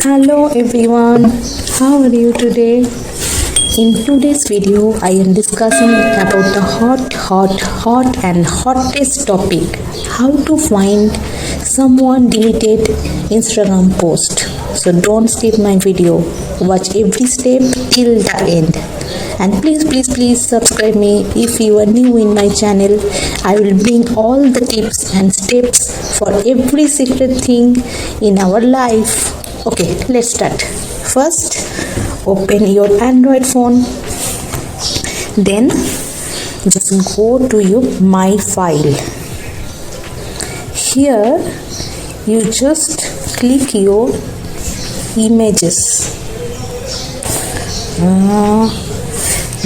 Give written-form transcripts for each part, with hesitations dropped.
Hello everyone, how are you today? In today's video, I am discussing about the hot and hottest topic, how to find someone deleted Instagram post. So don't skip my video, watch every step till the end. And please subscribe me if you are new in my channel. I will bring all the tips and steps for every secret thing in our life. Okay, let's start. First, open your Android phone. Then just go to your My File. Here you just click your images.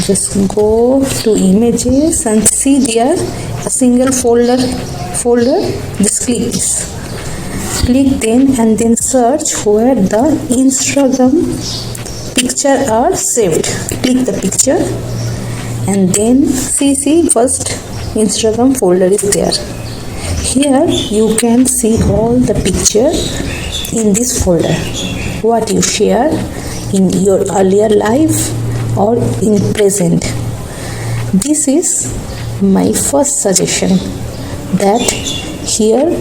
Just go to images and see there a single folder. Just click this. Click and then search where the Instagram picture are saved. Click the picture and then see first Instagram folder is there. Here you can see all the picture in this folder, what you share in your earlier life or in present. This is my first suggestion, that here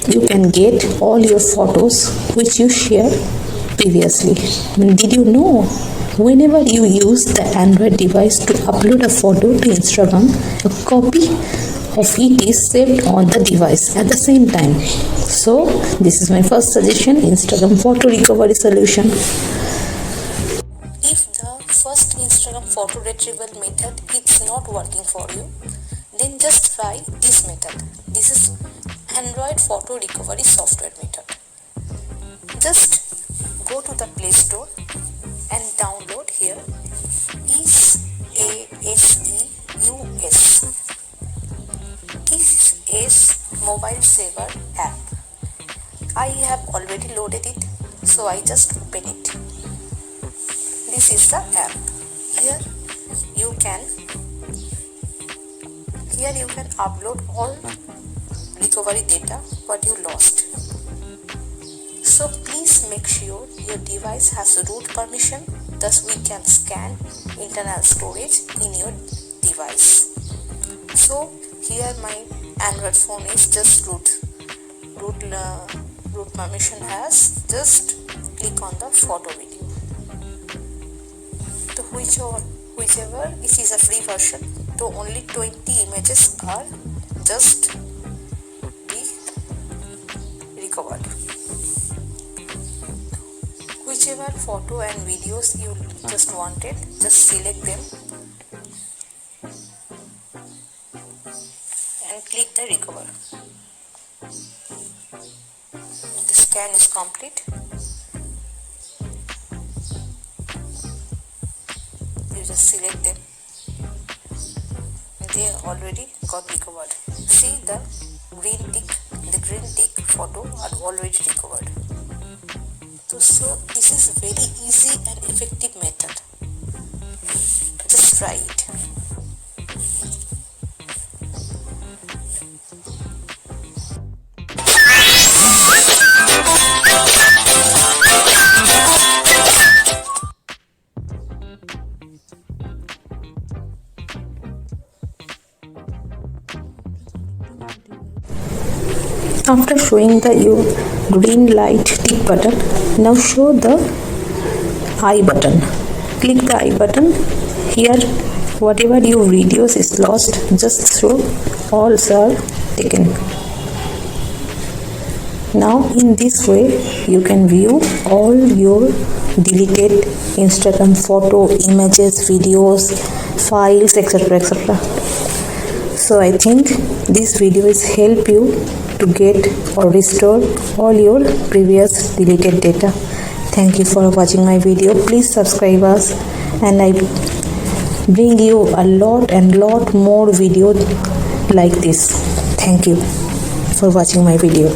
you can get all your photos which you shared previously. Did you know, whenever you use the Android device to upload a photo to Instagram, a copy of it is saved on the device at the same time. So this is my first suggestion, Instagram photo recovery solution. If the first Instagram photo retrieval method is not working for you, then just try this method. This is Android photo recovery software method. Just go to the Play Store and download here EASEUS. EASEUS Mobile Saver app. I have already loaded it, so I just open it. This is the app. Here you can upload all recovery data what you lost. So please make sure your device has root permission, thus we can scan internal storage in your device. So here my Android phone is just root permission has, just click on the photo video. So whichever, this is a free version, so only 20 images are just be recovered. Whichever photo and videos you just wanted, just select them and click the recover. The scan is complete. You just select them. They already got recovered. See the green tick photo are already recovered. So this is a very easy and effective method. Just try it. After showing the green light tick button, now show the I button. Click the I button. Here whatever your videos is lost, just show all are taken. Now in this way you can view all your deleted Instagram photo, images, videos, files, etc. So I think this video is help you to get or restore all your previous deleted data. Thank you for watching my video. Please subscribe us, and I bring you a lot more video like this. Thank you for watching my video.